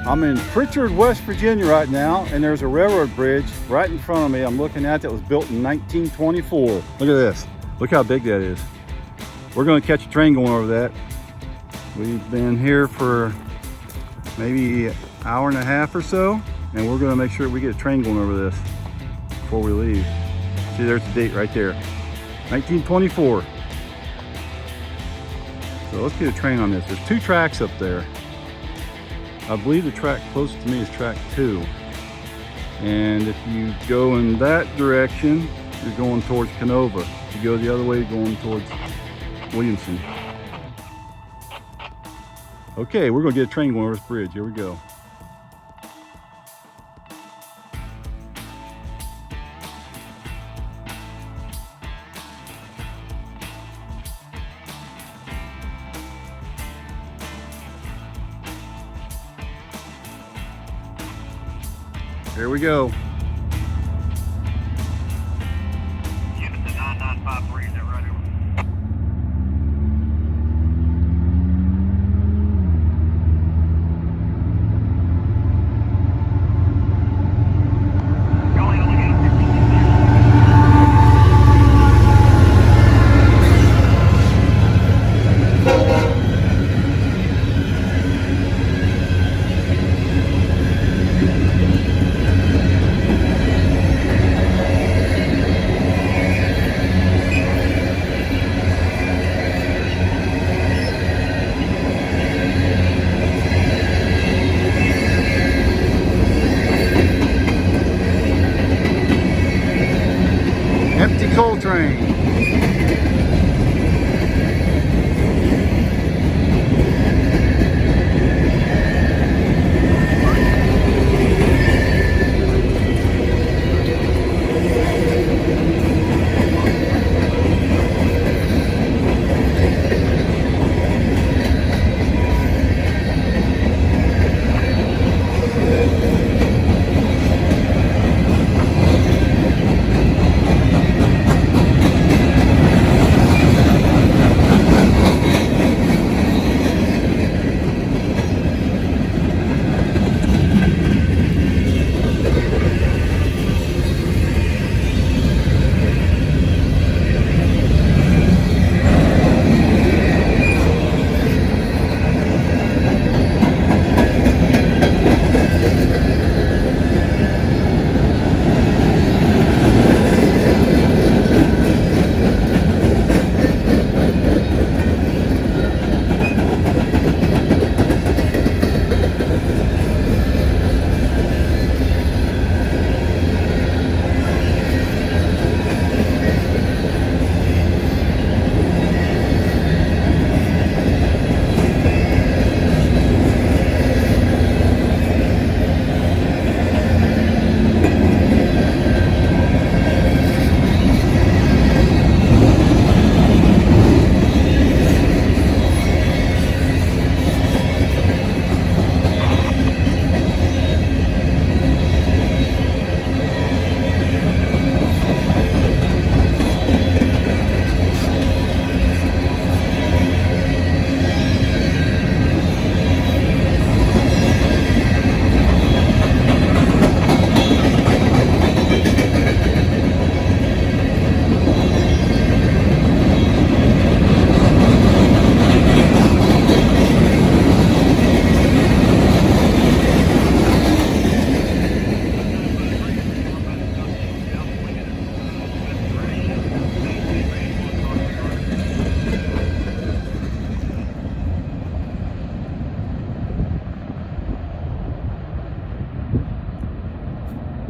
I'm in Pritchard, West Virginia right now, and there's a railroad bridge right in front of me I'm looking at that was built in 1924. Look at this. Look how big that is. We're going to catch a train going over that. We've been here for maybe an hour and a half or so, and we're going to make sure we get a train going over this before we leave. See, there's the date right there. 1924. So let's get a train on this. There's two tracks up there. I believe the track closest to me is track 2. And if you go in that direction, you're going towards Canova. If you go the other way, you're going towards Williamson. Okay, we're gonna get a train going over this bridge. Here we go. Here we go. Give it the 9953, is that right over? Empty coal train.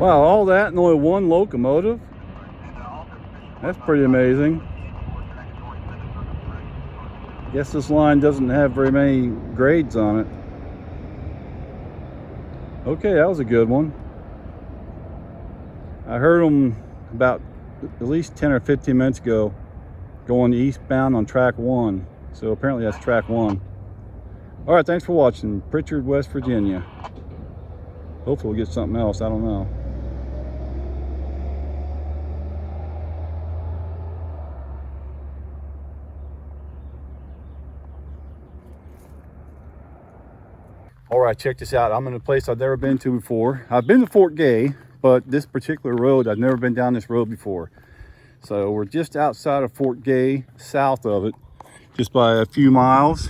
Wow, all that and only one locomotive? That's pretty amazing. Guess this line doesn't have very many grades on it. Okay, that was a good one. I heard them about at least 10 or 15 minutes ago going eastbound on track 1. So apparently that's track 1. All right, thanks for watching. Pritchard, West Virginia. Hopefully we'll get something else. I don't know. All right, check this out. I'm in a place I've never been to before. I've been to Fort Gay, but this particular road, I've never been down this road before. So we're just outside of Fort Gay, south of it, just by a few miles.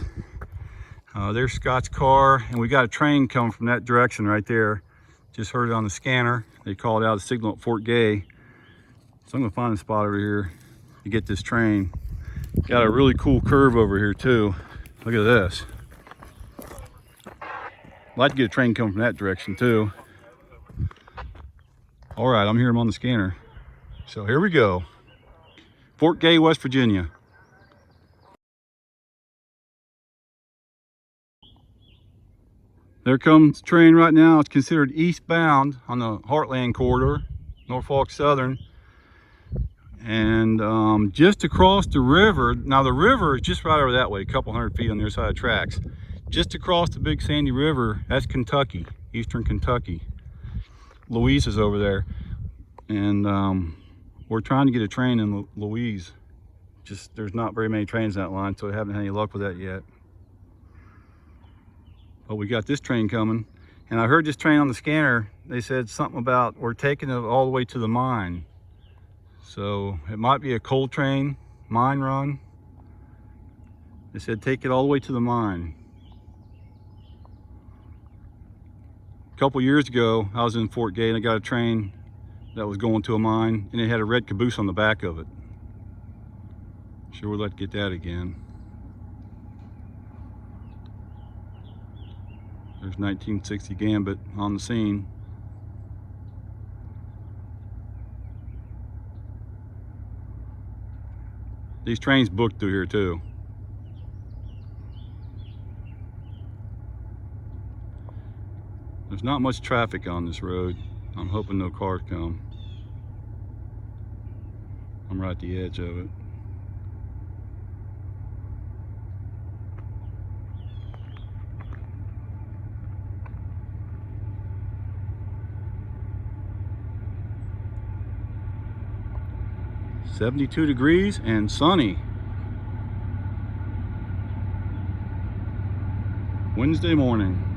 There's Scott's car, and we got a train coming from that direction right there. Just heard it on the scanner. They called out a signal at Fort Gay. So I'm gonna find a spot over here to get this train. Got a really cool curve over here too. Look at this. I'd like to get a train coming from that direction too. All right, I'm here, I'm on the scanner. So here we go. Fort Gay, West Virginia. There comes the train right now. It's considered eastbound on the Heartland corridor, Norfolk Southern. And just across the river, now the river is just right over that way, a couple hundred feet on the other side of the tracks. Just across the big sandy river, that's Kentucky, eastern Kentucky. Louise is over there. And we're trying to get a train in Louise. Just, there's not very many trains in that line, so I haven't had any luck with that yet. But we got this train coming. And I heard this train on the scanner, they said something about we're taking it all the way to the mine. So it might be a coal train, mine run. They said take it all the way to the mine. A couple years ago, I was in Fort Gay and I got a train that was going to a mine, and it had a red caboose on the back of it. Sure would like to get that again. There's 1960 Gambit on the scene. These trains booked through here too. There's not much traffic on this road. I'm hoping no cars come. I'm right at the edge of it. "72 degrees and sunny. Wednesday morning.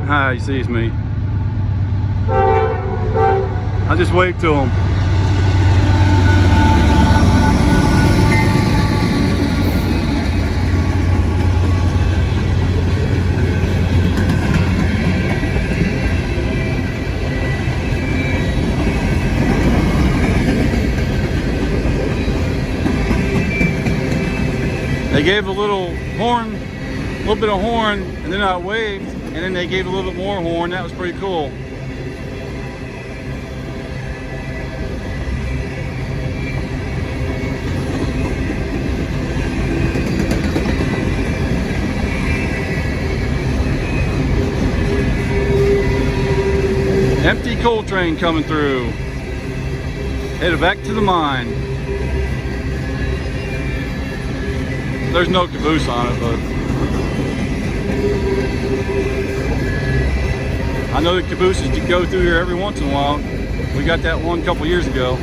Hi, he sees me. I just waved to him. They gave a little horn, a little bit of horn, and then I waved, and then they gave a little bit more horn. That was pretty cool. Empty coal train coming through. Headed back to the mine. There's no caboose on it, but I know the cabooses go through here every once in a while. We got that one a couple years ago.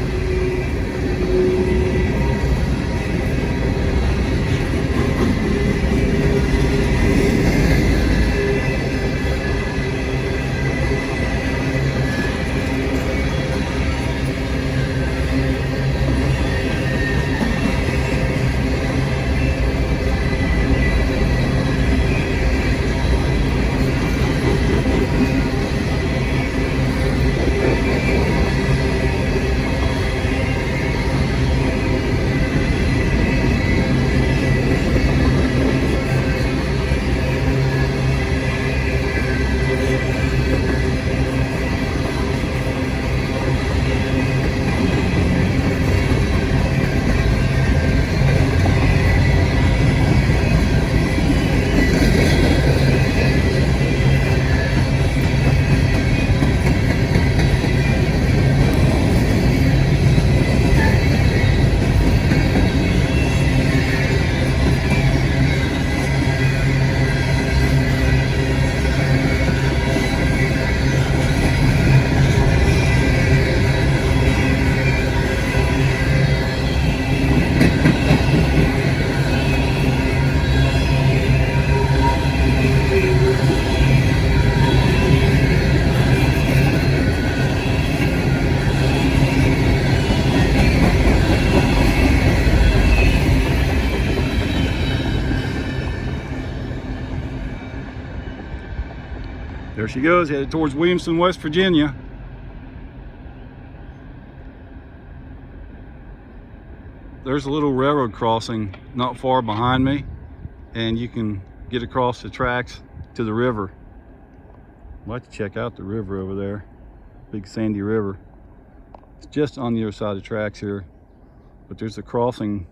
There she goes, headed towards Williamson, West Virginia. There's a little railroad crossing not far behind me, and you can get across the tracks to the river. I'd like to check out the river over there, big sandy river. It's just on the other side of the tracks here, but there's a crossing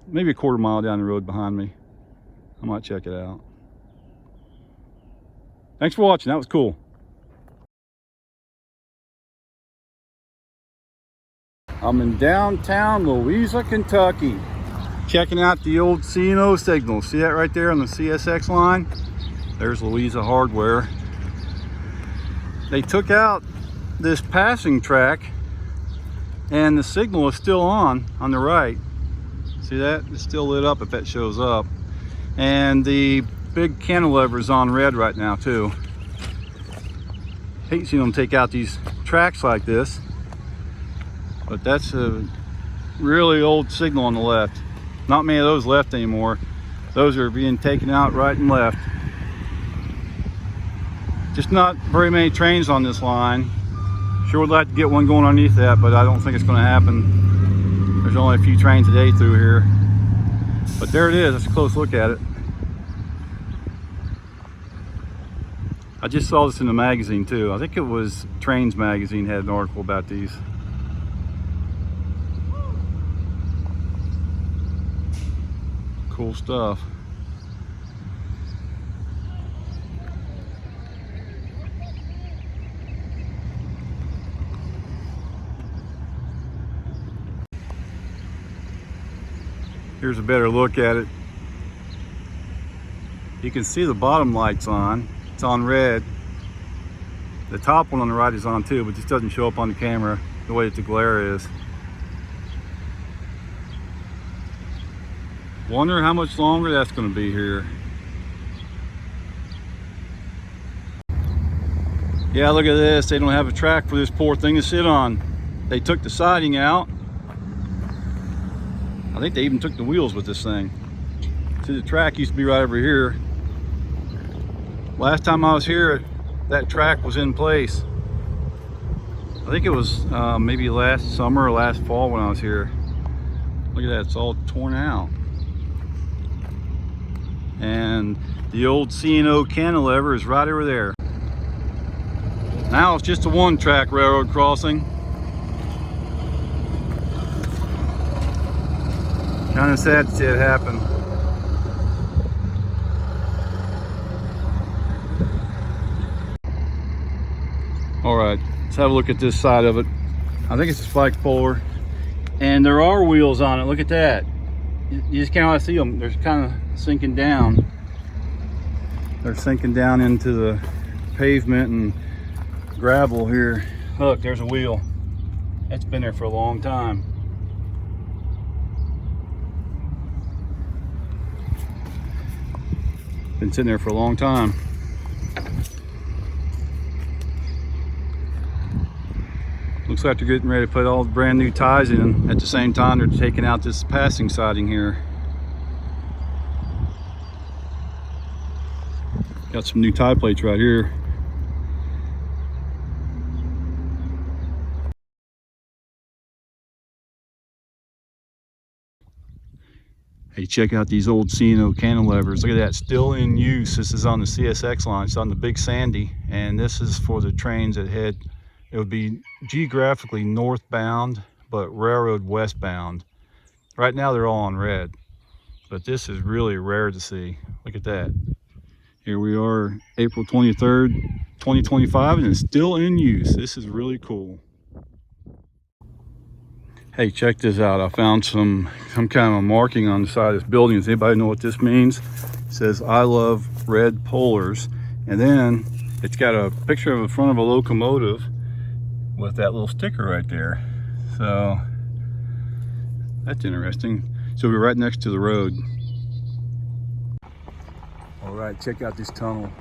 maybe a quarter mile down the road behind me. I might check it out. Thanks for watching, that was cool. I'm in downtown Louisa, Kentucky, checking out the old C&O signal. See that right there on the CSX line? There's Louisa Hardware. They took out this passing track and the signal is still on the right. See that? It's still lit up if that shows up. And the big cantilever is on red right now too. Hate seeing them take out these tracks like this, but that's a really old signal on the left. Not many of those left anymore. Those are being taken out right and left. Just not very many trains on this line. Sure would like to get one going underneath that, but I don't think it's going to happen. There's only a few trains a day through here. But there it is, let's a close look at it. I just saw this in the magazine too. I think it was Trains magazine had an article about these. Cool stuff. Here's a better look at it. You can see the bottom light's on. It's on red. The top one on the right is on too, but just doesn't show up on the camera the way that the glare is. Wonder how much longer that's going to be here. Yeah, look at this. They don't have a track for this poor thing to sit on. They took the siding out. I think they even took the wheels with this thing. See, the track used to be right over here. Last time I was here, that track was in place. I think it was maybe last summer or last fall when I was here. Look at that, it's all torn out. And the old C&O cantilever is right over there. Now it's just a one-track railroad crossing. Kind of sad to see it happen. All right, let's have a look at this side of it. I think it's a spike puller, and there are wheels on it. Look at that. You just can't see them. They're kind of sinking down. They're sinking down into the pavement and gravel here. Look, there's a wheel. It's been there for a long time. Been sitting there for a long time. Looks like they're getting ready to put all the brand new ties in. At the same time, they're taking out this passing siding here. Got some new tie plates right here. Hey, check out these old C&O cantilevers. Look at that, still in use. This is on the CSX line. It's on the Big Sandy, and this is for the trains that head, it would be geographically northbound, but railroad westbound. Right now they're all on red, but this is really rare to see. Look at that. Here we are, April 23rd, 2025, and it's still in use. This is really cool. Hey, check this out. I found some kind of a marking on the side of this building. Does anybody know what this means? It says, "I love red polars." And then it's got a picture of the front of a locomotive with that little sticker right there. So that's interesting. So we're right next to the road. All right, check out this tunnel.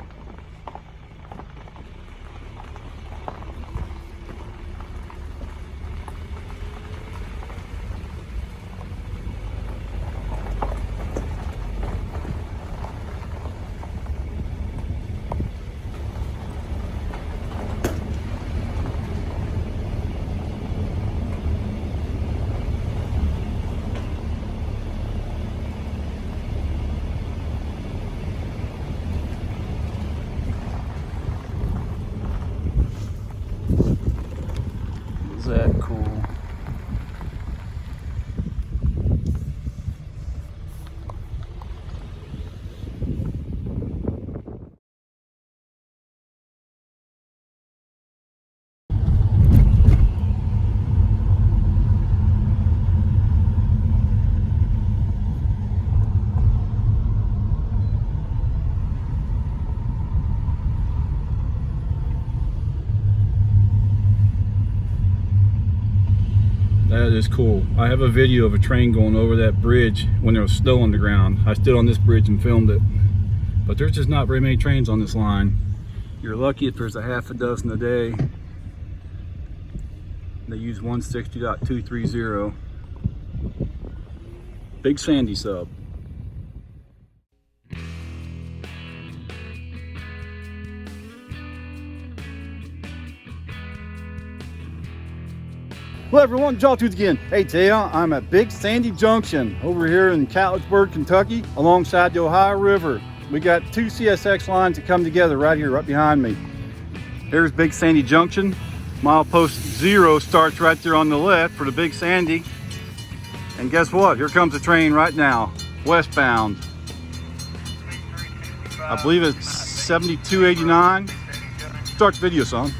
That is cool. I have a video of a train going over that bridge when there was snow on the ground. I stood on this bridge and filmed it. But there's just not very many trains on this line. You're lucky if there's a half a dozen a day. They use 160.230. Big Sandy sub. Hello everyone, Jawtooth again. Hey, today I'm at Big Sandy Junction over here in Catlettsburg, Kentucky, alongside the Ohio River. We got two CSX lines that come together right here, right behind me. Here's Big Sandy Junction. Milepost 0 starts right there on the left for the Big Sandy. And guess what? Here comes a train right now, westbound. I believe it's 7289. Start the video, son.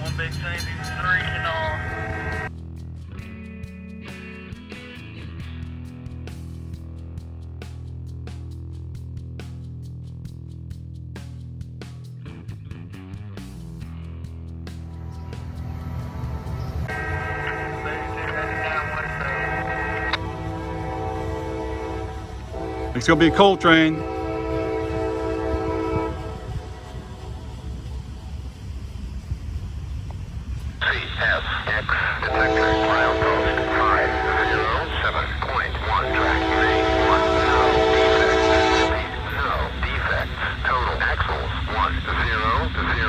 One Big Sandy, 3 and all. It's gonna be a coal train. CSX detector milepost 507.1 track main 1 no defects total axles 1 0 0.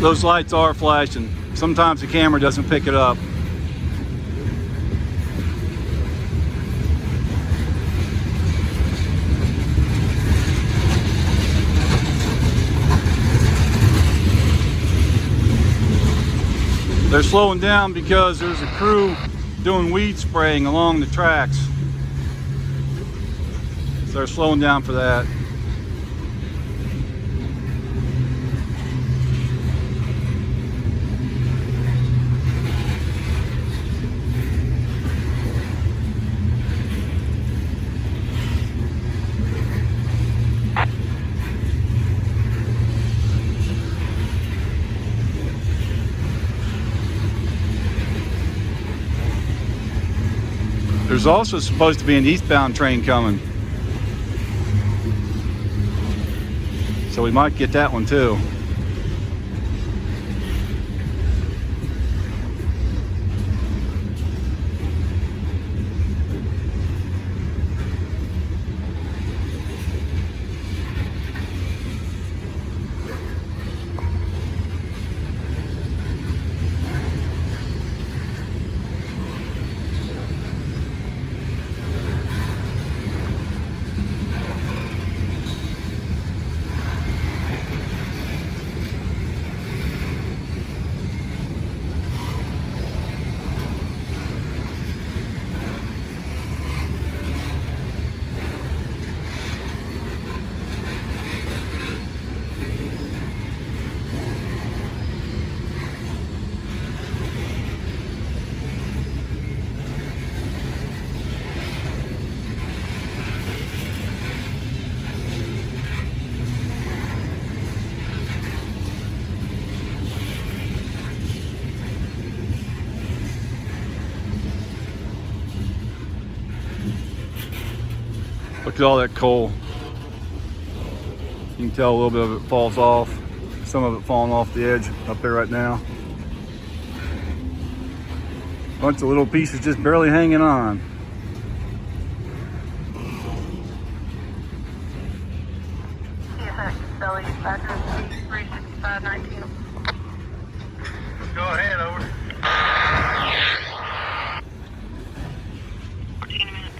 Those lights are flashing. Sometimes the camera doesn't pick it up. They're slowing down because there's a crew doing weed spraying along the tracks. So they're slowing down for that. There's also supposed to be an eastbound train coming. So we might get that one too. Look at all that coal. You can tell a little bit of it falls off. Some of it falling off the edge up there right now. Bunch of little pieces just barely hanging on. Go ahead, over. 14 minutes.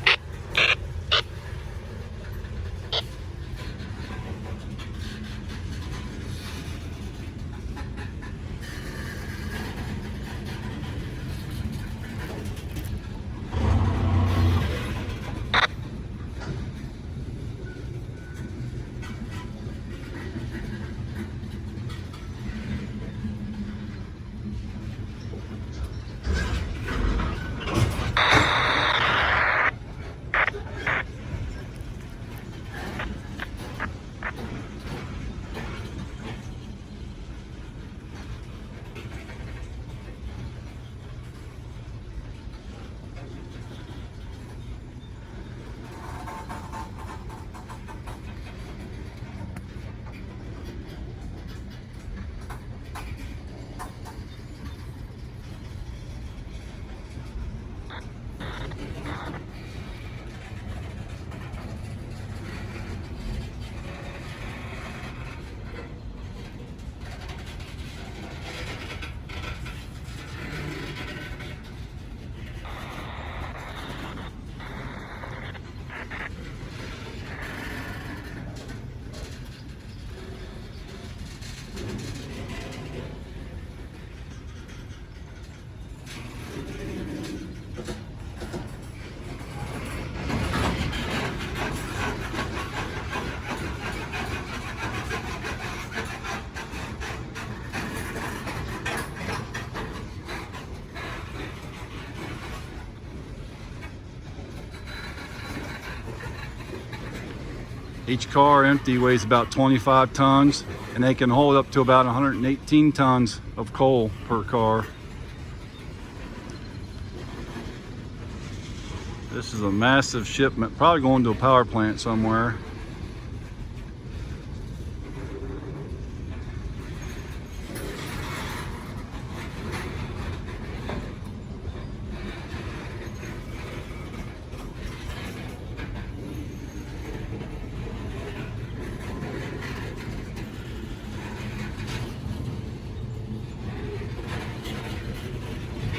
Each car empty weighs about 25 tons, and they can hold up to about 118 tons of coal per car. This is a massive shipment, probably going to a power plant somewhere.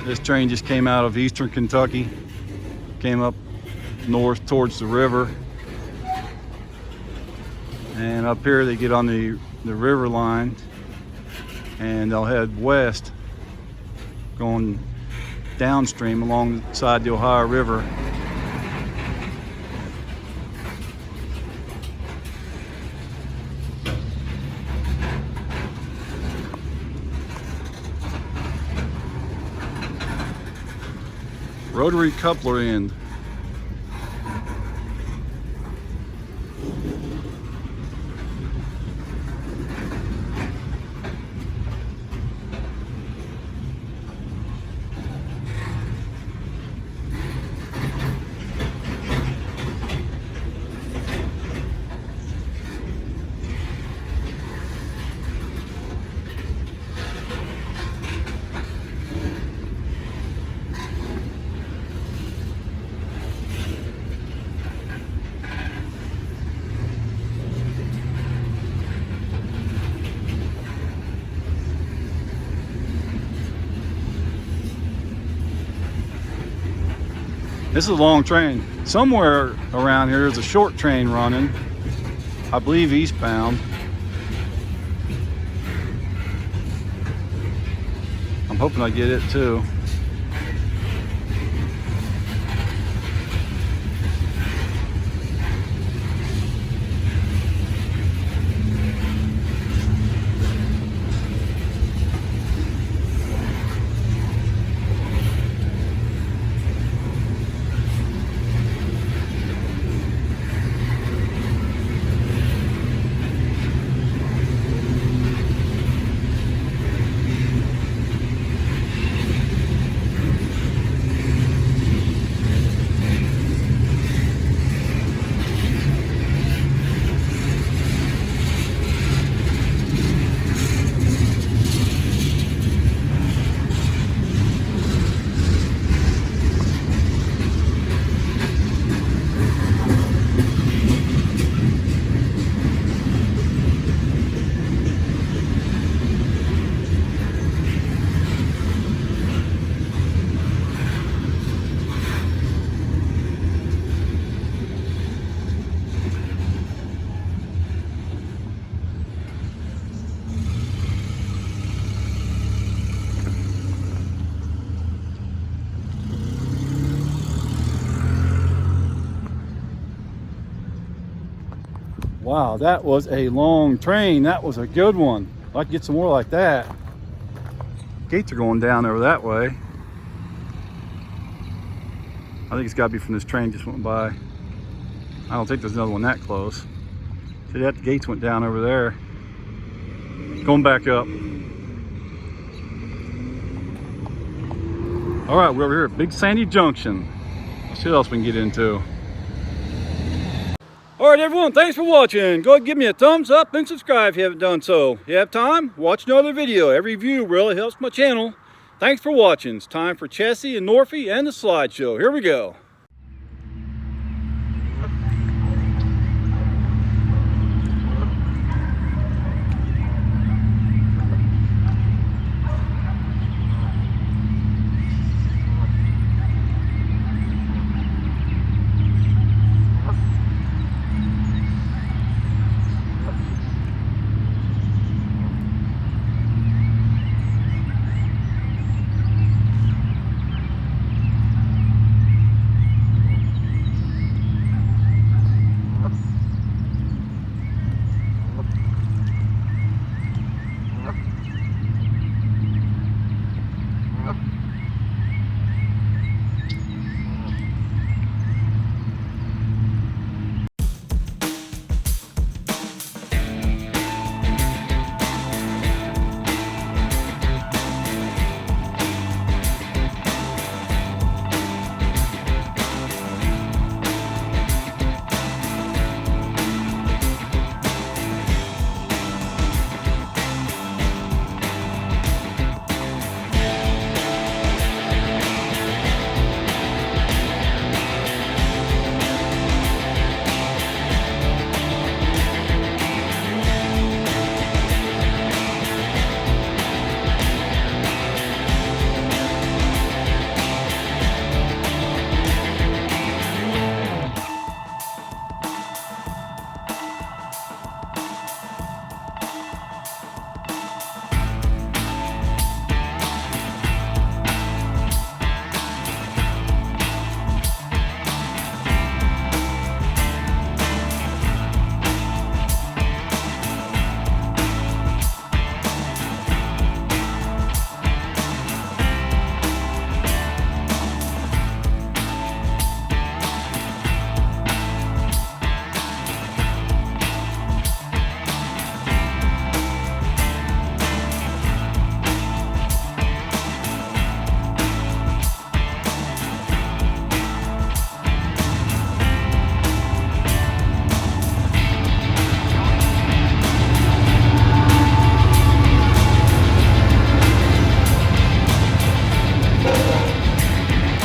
This train just came out of eastern Kentucky, came up north towards the river, and up here they get on the river line and they'll head west, going downstream alongside the Ohio River. Rotary coupler end. This is a long train. Somewhere around here is a short train running, I believe eastbound. I'm hoping I get it too. Wow, that was a long train. That was a good one. I'd like to get some more like that. Gates are going down over that way. I think it's got to be from this train just went by. I don't think there's another one that close. See that? The gates went down over there. Going back up. All right, we're over here at Big Sandy Junction. Let's see what else we can get into. All right, everyone, thanks for watching. Go ahead and give me a thumbs up and subscribe if you haven't done so. If you have time, watch another video. Every view really helps my channel. Thanks for watching. It's time for Chessie and Norfie and the slideshow. Here we go.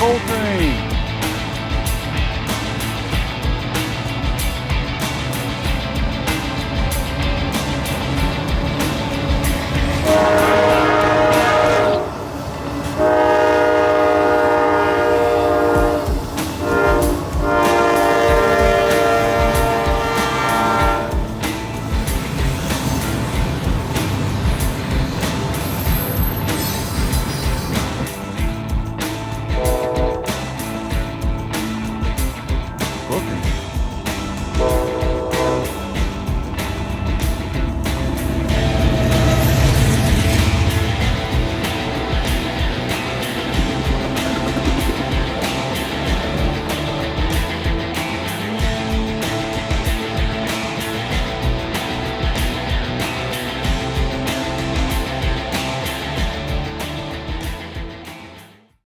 Coal train.